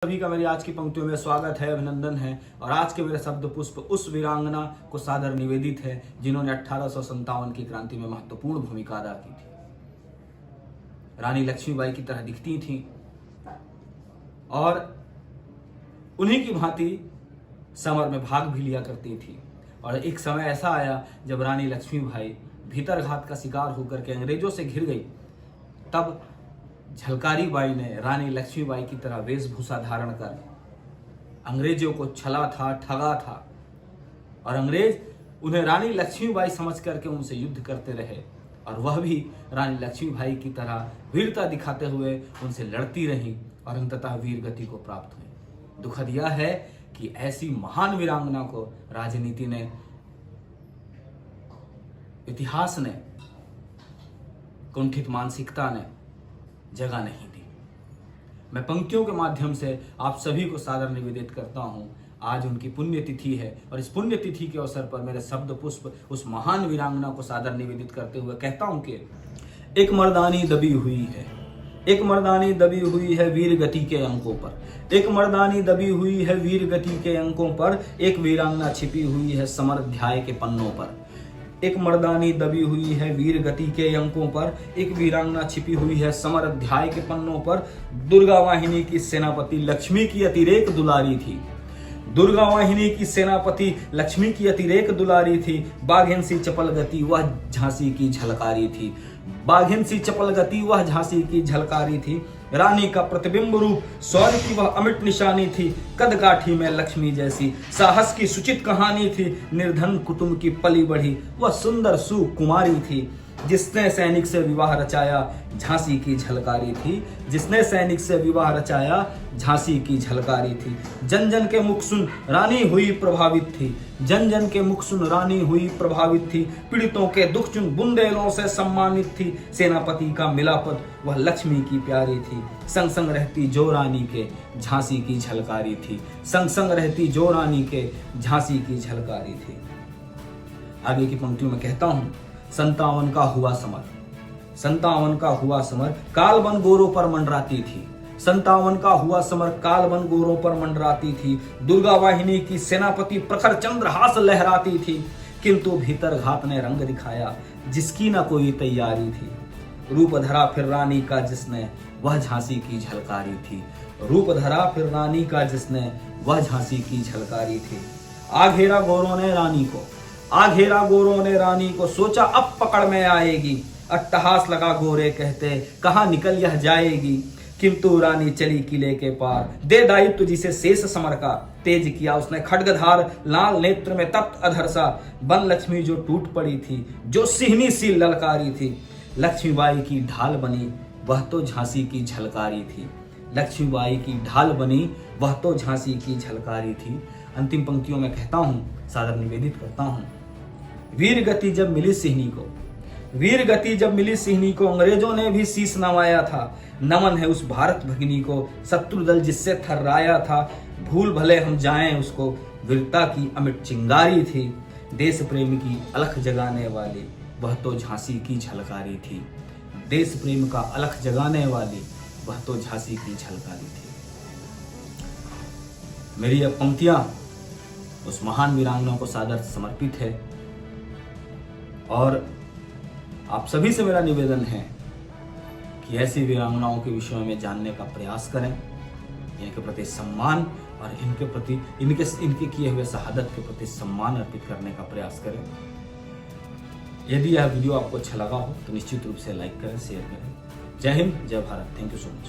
सभी का मेरी आज की पंक्तियों में स्वागत है, अभिनंदन है। और आज के मेरे शब्द पुष्प उस वीरांगना को सादर निवेदित है जिन्होंने 1857 की क्रांति में महत्वपूर्ण भूमिका अदा की थी। रानी लक्ष्मीबाई की तरह दिखती थी और उन्हीं की भांति समर में भाग भी लिया करती थी। और एक समय ऐसा आया जब रानी लक्ष्मीबाई भीतरघात का शिकार होकर के अंग्रेजों से घिर गई। तब झलकारी बाई ने रानी लक्ष्मीबाई की तरह वेशभूषा धारण कर अंग्रेजों को छला था, ठगा था और अंग्रेज उन्हें रानी लक्ष्मीबाई समझ करके उनसे युद्ध करते रहे और वह भी रानी लक्ष्मीबाई की तरह वीरता दिखाते हुए उनसे लड़ती रही और अंततः वीर गति को प्राप्त हुई। दुखद यह है कि ऐसी महान वीरांगना को राजनीति ने, इतिहास ने, कुंठित मानसिकता ने जगह नहीं दी। मैं पंक्तियों के माध्यम से आप सभी को सादर निवेदित करता हूं। आज उनकी पुण्यतिथि है और इस पुण्यतिथि के अवसर पर मेरे शब्द पुष्प उस महान वीरांगना को सादर निवेदित करते हुए कहता हूं कि एक मर्दानी दबी हुई है, एक मर्दानी दबी हुई है वीर गति के अंकों पर, एक मर्दानी दबी हुई है वीर गति के अंकों पर, एक वीरांगना छिपी हुई है समर अध्याय के पन्नों पर। एक मर्दानी दबी हुई है वीर गति के अंकों पर, एक वीरांगना छिपी हुई है समर अध्याय के पन्नों पर। दुर्गा वाहिनी की सेनापति लक्ष्मी की अतिरेक दुलारी थी, दुर्गा वाहिनी की सेनापति लक्ष्मी की अतिरेक दुलारी थी। बाघिन सी चपल गति वह झांसी की झलकारी थी, बाघिन सी चपल गति वह झांसी की झलकारी थी। रानी का प्रतिबिंब रूप शौर्य की वह अमिट निशानी थी, कद काठी में लक्ष्मी जैसी साहस की सुचित कहानी थी। निर्धन कुटुंब की पली बढ़ी वह सुंदर सुकुमारी थी, जिसने सैनिक से विवाह रचाया झांसी की झलकारी थी, जिसने सैनिक से विवाह रचाया झांसी की झलकारी थी। जन जन के मुख सुन रानी हुई प्रभावित थी, जन जन के मुख सुन रानी हुई प्रभावित थी। पीड़ितों के दुख चुन बुंदेलों से सम्मानित थी, सेनापति का मिला पद वह लक्ष्मी की प्यारी थी। संग संग रहती जो रानी के झांसी की झलकारी थी, संग संग रहती जो रानी के झांसी की झलकारी थी। आगे की पंक्तियों में कहता हूं, 57 का हुआ समर, 57 का हुआ समर काल बन गोरों पर मंडराती थी, 57 का हुआ समर काल बन गोरों पर मंडराती थी। दुर्गा वाहिनी की सेनापति प्रखर चंद्रहास लहराती थी, किंतु भीतर घात ने रंग दिखाया जिसकी न कोई तैयारी थी। रूप धरा फिर रानी का जिसने वह झांसी की झलकारी थी, रूप धरा फिर रानी का जिसने वह झांसी की झलकारी थी। आघेरा गोरों ने रानी को, आघेरा गोरों ने रानी को, सोचा अब पकड़ में आएगी। अट्टहास लगा गोरे कहते कहां निकल यह जाएगी, किंतु रानी चली किले के पार दे दायित्व जिसे शेष समर का। तेज किया उसने खड्गधार लाल नेत्र में तप्त अधर सा, बन लक्ष्मी जो टूट पड़ी थी जो सिहनी सी ललकारी थी। लक्ष्मीबाई की ढाल बनी वह तो झांसी की झलकारी थी, लक्ष्मीबाई की ढाल बनी वह तो झांसी की झलकारी थी। अंतिम पंक्तियों में कहता हूं, सादर निवेदित करता हूं, वीर गति जब मिली सिहनी को, वीर गति जब मिली सिहनी को, अंग्रेजों ने भी शीश नवाया था। नमन है उस भारत भगिनी को, शत्रु दल जिससे थर्राया था। भूल भले हम जाएं उसको, वीरता की अमिट चिंगारी थी। देश प्रेम की अलख जगाने वाली वह तो झांसी की झलकारी थी, देश प्रेम का अलख जगाने वाली वह तो झांसी की झलकारी थी। मेरी यह पंक्तियां उस महान वीरांगना को सादर समर्पित है और आप सभी से मेरा निवेदन है कि ऐसी वीरांगनाओं के विषय में जानने का प्रयास करें, इनके प्रति सम्मान और इनके प्रति इनके किए हुए शहादत के प्रति सम्मान अर्पित करने का प्रयास करें। यदि यह वीडियो आपको अच्छा लगा हो तो निश्चित रूप से लाइक करें, शेयर करें। जय हिंद, जय Bharat. Thank you so much.